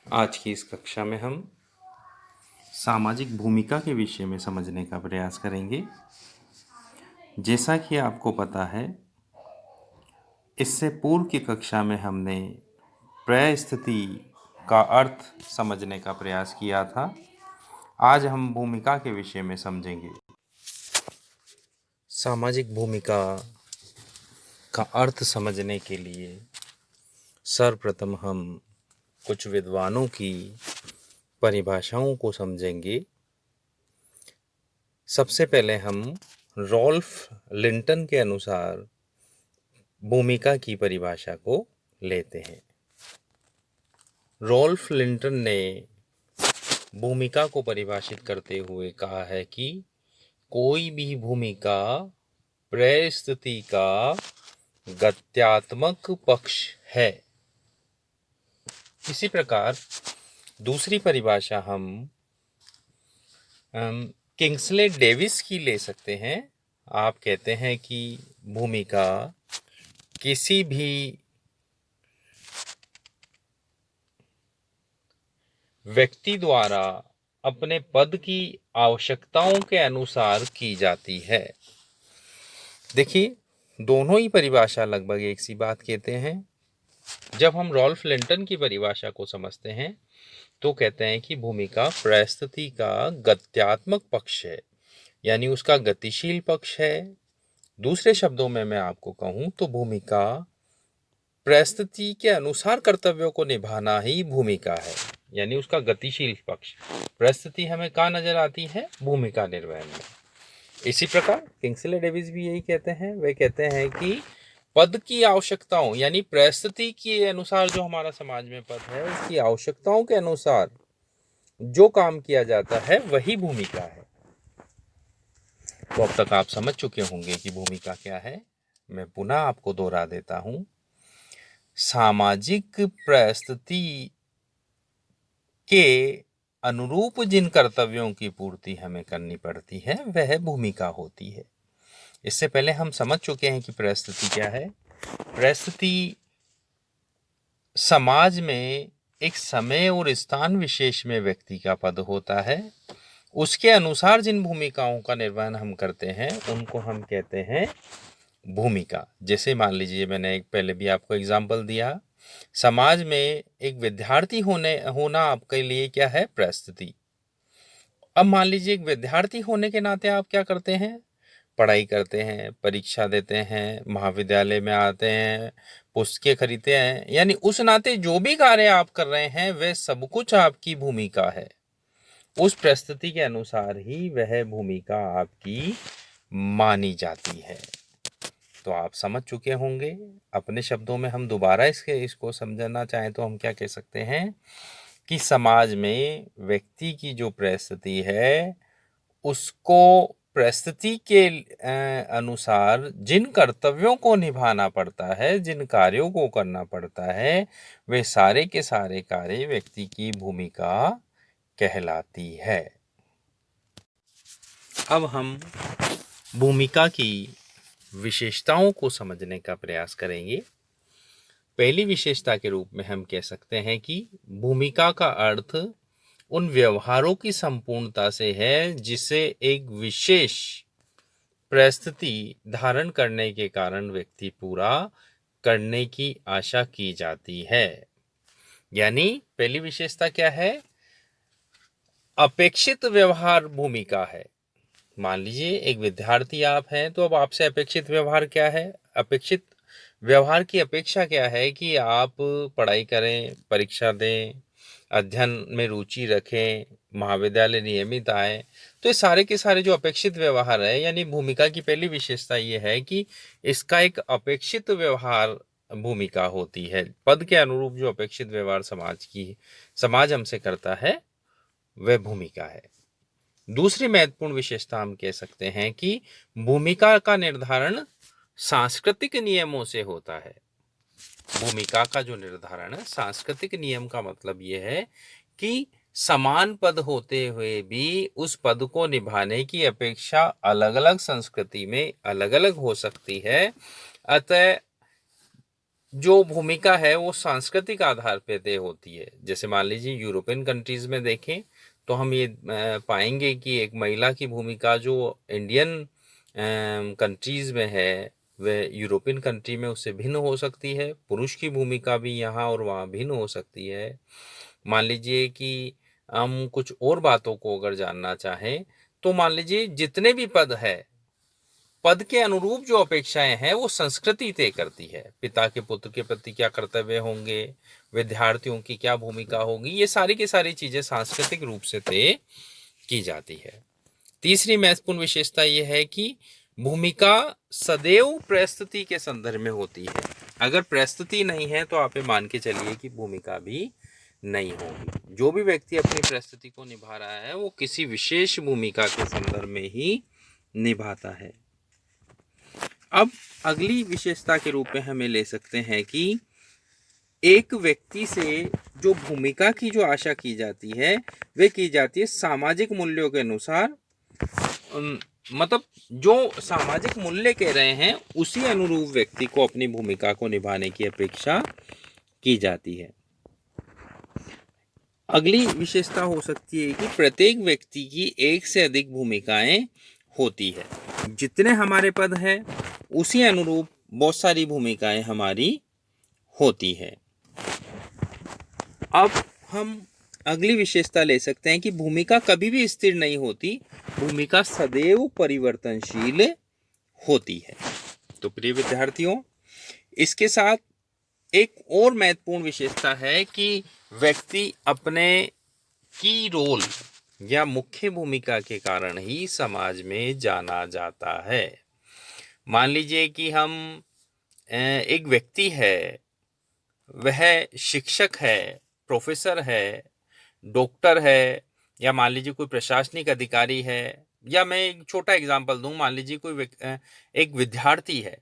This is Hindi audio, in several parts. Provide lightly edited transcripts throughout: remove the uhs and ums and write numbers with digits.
आज की इस कक्षा में हम सामाजिक भूमिका के विषय में समझने का प्रयास करेंगे। जैसा कि आपको पता है, इससे पूर्व की कक्षा में हमने परिस्थिति का अर्थ समझने का प्रयास किया था। आज हम भूमिका के विषय में समझेंगे। सामाजिक भूमिका का अर्थ समझने के लिए सर्वप्रथम हम कुछ विद्वानों की परिभाषाओं को समझेंगे। सबसे पहले हम रॉल्फ लिंटन के अनुसार भूमिका की परिभाषा को लेते हैं। रॉल्फ लिंटन ने भूमिका को परिभाषित करते हुए कहा है कि कोई भी भूमिका परिस्थिति का गत्यात्मक पक्ष है। इसी प्रकार दूसरी परिभाषा हम किंग्सले डेविस की ले सकते हैं। आप कहते हैं कि भूमिका किसी भी व्यक्ति द्वारा अपने पद की आवश्यकताओं के अनुसार की जाती है। देखिए, दोनों ही परिभाषा लगभग एक सी बात कहते हैं। जब हम रॉल्फ लिंटन की परिभाषा को समझते हैं तो कहते हैं कि भूमिका परिस्थिति का गत्यात्मक पक्ष है, यानी उसका गतिशील पक्ष है। दूसरे शब्दों में मैं आपको कहूं तो भूमिका परिस्थिति के अनुसार कर्तव्यों को निभाना ही भूमिका है, यानी उसका गतिशील पक्ष। परिस्थिति हमें कहाँ नजर आती है? भूमिका निर्वहन में। इसी प्रकार किंग्सले डेविस भी यही कहते हैं। वे कहते हैं कि पद की आवश्यकताओं, यानी परिस्थिति के अनुसार जो हमारा समाज में पद है, उसकी आवश्यकताओं के अनुसार जो काम किया जाता है वही भूमिका है। तो अब तक आप समझ चुके होंगे कि भूमिका क्या है। मैं पुनः आपको दोहरा देता हूं। सामाजिक परिस्थिति के अनुरूप जिन कर्तव्यों की पूर्ति हमें करनी पड़ती है वह भूमिका होती है। इससे पहले हम समझ चुके हैं कि परिस्थिति क्या है। परिस्थिति समाज में एक समय और स्थान विशेष में व्यक्ति का पद होता है। उसके अनुसार जिन भूमिकाओं का निर्वहन हम करते हैं उनको हम कहते हैं भूमिका। जैसे मान लीजिए, मैंने एक पहले भी आपको एग्जाम्पल दिया, समाज में एक विद्यार्थी होना आपके लिए क्या है? परिस्थिति। अब मान लीजिए, एक विद्यार्थी होने के नाते आप क्या करते हैं? पढ़ाई करते हैं, परीक्षा देते हैं, महाविद्यालय में आते हैं, पुस्तकें खरीदते हैं, यानी उस नाते जो भी कार्य आप कर रहे हैं वह सब कुछ आपकी भूमिका है। उस परिस्थिति के अनुसार ही वह भूमिका आपकी मानी जाती है। तो आप समझ चुके होंगे। अपने शब्दों में हम दोबारा इसको समझना चाहें तो हम क्या कह सकते हैं कि समाज में व्यक्ति की जो परिस्थिति है उसको परिस्थिति के अनुसार जिन कर्तव्यों को निभाना पड़ता है, जिन कार्यों को करना पड़ता है, वे सारे के सारे कार्य व्यक्ति की भूमिका कहलाती है। अब हम भूमिका की विशेषताओं को समझने का प्रयास करेंगे। पहली विशेषता के रूप में हम कह सकते हैं कि भूमिका का अर्थ उन व्यवहारों की संपूर्णता से है जिसे एक विशेष परिस्थिति धारण करने के कारण व्यक्ति पूरा करने की आशा की जाती है। यानी पहली विशेषता क्या है? अपेक्षित व्यवहार भूमिका है। मान लीजिए एक विद्यार्थी आप हैं, तो अब आपसे अपेक्षित व्यवहार क्या है? अपेक्षित व्यवहार की अपेक्षा क्या है कि आप पढ़ाई करें, परीक्षा दें, अध्ययन में रुचि रखें, महाविद्यालय नियमित आए। तो ये सारे के सारे जो अपेक्षित व्यवहार है, यानी भूमिका की पहली विशेषता ये है कि इसका एक अपेक्षित व्यवहार भूमिका होती है। पद के अनुरूप जो अपेक्षित व्यवहार समाज हमसे करता है वह भूमिका है। दूसरी महत्वपूर्ण विशेषता हम कह सकते हैं कि भूमिका का निर्धारण सांस्कृतिक नियमों से होता है। भूमिका का जो निर्धारण है, सांस्कृतिक नियम का मतलब यह है कि समान पद होते हुए भी उस पद को निभाने की अपेक्षा अलग अलग संस्कृति में अलग अलग हो सकती है। अतः जो भूमिका है वो सांस्कृतिक आधार पे तय होती है। जैसे मान लीजिए यूरोपियन कंट्रीज में देखें तो हम ये पाएंगे कि एक महिला की भूमिका जो इंडियन कंट्रीज में है वह यूरोपियन कंट्री में उससे भिन्न हो सकती है। पुरुष की भूमिका भी यहाँ और वहाँ भिन्न हो सकती है। मान लीजिए कि हम कुछ और बातों को अगर जानना चाहें तो मान लीजिए जितने भी पद है, पद के अनुरूप जो अपेक्षाएं हैं वो संस्कृति तय करती है। पिता के पुत्र के प्रति क्या कर्तव्य होंगे, विद्यार्थियों की क्या भूमिका होगी, ये सारी की सारी चीजें सांस्कृतिक रूप से तय की जाती है। तीसरी महत्वपूर्ण विशेषता यह है कि भूमिका सदैव परिस्थिति के संदर्भ में होती है। अगर परिस्थिति नहीं है तो आप ये मान के चलिए कि भूमिका भी नहीं होगी। जो भी व्यक्ति अपनी परिस्थिति को निभा रहा है वो किसी विशेष भूमिका के संदर्भ में ही निभाता है। अब अगली विशेषता के रूप में हमें ले सकते हैं कि एक व्यक्ति से जो भूमिका की जो आशा की जाती है वे की जाती है सामाजिक मूल्यों के अनुसार। मतलब जो सामाजिक मूल्य कह रहे हैं उसी अनुरूप व्यक्ति को अपनी भूमिका को निभाने की अपेक्षा की जाती है। अगली विशेषता हो सकती है कि प्रत्येक व्यक्ति की एक से अधिक भूमिकाएं होती है। जितने हमारे पद हैं उसी अनुरूप बहुत सारी भूमिकाएं हमारी होती है। अब हम अगली विशेषता ले सकते हैं कि भूमिका कभी भी स्थिर नहीं होती, भूमिका सदैव परिवर्तनशील होती है। तो प्रिय विद्यार्थियों, इसके साथ एक और महत्वपूर्ण विशेषता है कि व्यक्ति अपने की रोल या मुख्य भूमिका के कारण ही समाज में जाना जाता है। मान लीजिए कि हम एक व्यक्ति है, वह शिक्षक है, प्रोफेसर है, डॉक्टर है, या मान लीजिए कोई प्रशासनिक अधिकारी है, या मैं एक छोटा एग्जांपल दूं, मान लीजिए कोई एक विद्यार्थी है।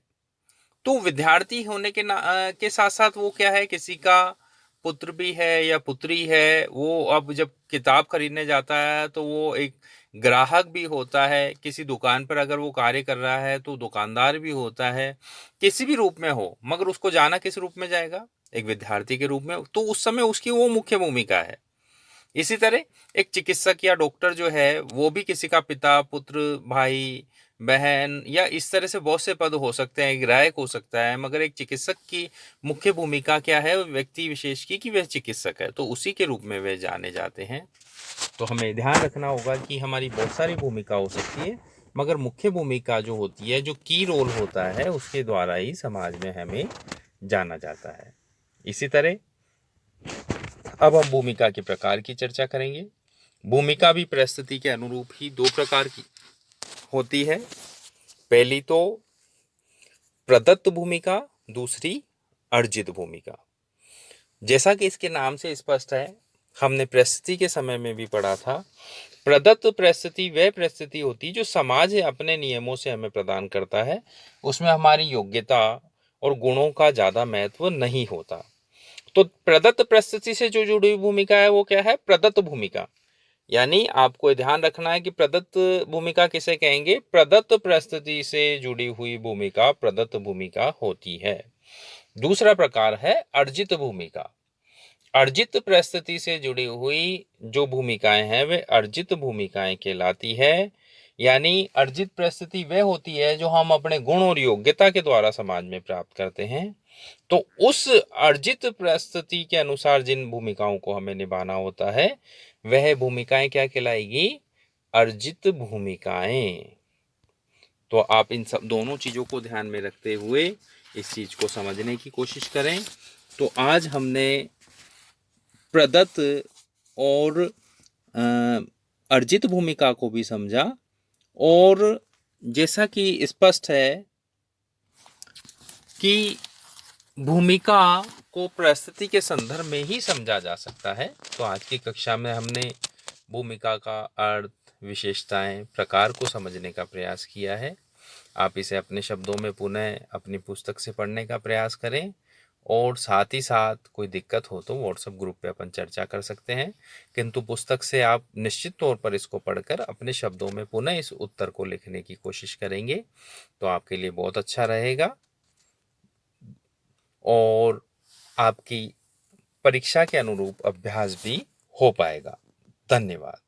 तो विद्यार्थी होने के साथ साथ वो क्या है, किसी का पुत्र भी है या पुत्री है। वो अब जब किताब खरीदने जाता है तो वो एक ग्राहक भी होता है। किसी दुकान पर अगर वो कार्य कर रहा है तो दुकानदार भी होता है। किसी भी रूप में हो, मगर उसको जाना किस रूप में जाएगा, एक विद्यार्थी के रूप में। तो उस समय उसकी वो मुख्य भूमिका है। इसी तरह एक चिकित्सक या डॉक्टर जो है वो भी किसी का पिता, पुत्र, भाई, बहन, या इस तरह से बहुत से पद हो सकते हैं, एक गायक हो सकता है। मगर एक चिकित्सक की मुख्य भूमिका क्या है व्यक्ति विशेष की, कि वह चिकित्सक है, तो उसी के रूप में वे जाने जाते हैं। तो हमें ध्यान रखना होगा कि हमारी बहुत सारी भूमिका हो सकती है, मगर मुख्य भूमिका जो होती है, जो की रोल होता है, उसके द्वारा ही समाज में हमें जाना जाता है। इसी तरह अब हम भूमिका के प्रकार की चर्चा करेंगे। भूमिका भी परिस्थिति के अनुरूप ही दो प्रकार की होती है। पहली तो प्रदत्त भूमिका, दूसरी अर्जित भूमिका। जैसा कि इसके नाम से स्पष्ट है, हमने परिस्थिति के समय में भी पढ़ा था, प्रदत्त परिस्थिति वह परिस्थिति होती है जो समाज अपने नियमों से हमें प्रदान करता है। उसमें हमारी योग्यता और गुणों का ज्यादा महत्व नहीं होता। तो प्रदत्त परिस्थिति से जो जुड़ी हुई भूमिका है वो क्या है, प्रदत्त भूमिका। यानी आपको ध्यान रखना है कि प्रदत्त भूमिका किसे कहेंगे, प्रदत्त परिस्थिति से जुड़ी हुई भूमिका प्रदत्त भूमिका होती है। दूसरा प्रकार है अर्जित भूमिका। अर्जित परिस्थिति से जुड़ी हुई जो भूमिकाएं हैं वे अर्जित भूमिकाएं कहलाती है। यानी अर्जित परिस्थिति वह होती है जो हम अपने गुण और योग्यता के द्वारा समाज में प्राप्त करते हैं। तो उस अर्जित परिस्थिति के अनुसार जिन भूमिकाओं को हमें निभाना होता है वह भूमिकाएं क्या कहलाएगी, अर्जित भूमिकाएं। तो आप इन सब दोनों चीजों को ध्यान में रखते हुए इस चीज को समझने की कोशिश करें। तो आज हमने प्रदत्त और अर्जित भूमिका को भी समझा, और जैसा कि स्पष्ट है कि भूमिका को परिस्थिति के संदर्भ में ही समझा जा सकता है। तो आज की कक्षा में हमने भूमिका का अर्थ, विशेषताएं, प्रकार को समझने का प्रयास किया है। आप इसे अपने शब्दों में पुनः अपनी पुस्तक से पढ़ने का प्रयास करें, और साथ ही साथ कोई दिक्कत हो तो व्हाट्सएप ग्रुप पे अपन चर्चा कर सकते हैं। किंतु पुस्तक से आप निश्चित तौर पर इसको पढ़कर अपने शब्दों में पुनः इस उत्तर को लिखने की कोशिश करेंगे तो आपके लिए बहुत अच्छा रहेगा। और आपकी परीक्षा के अनुरूप अभ्यास भी हो पाएगा। धन्यवाद।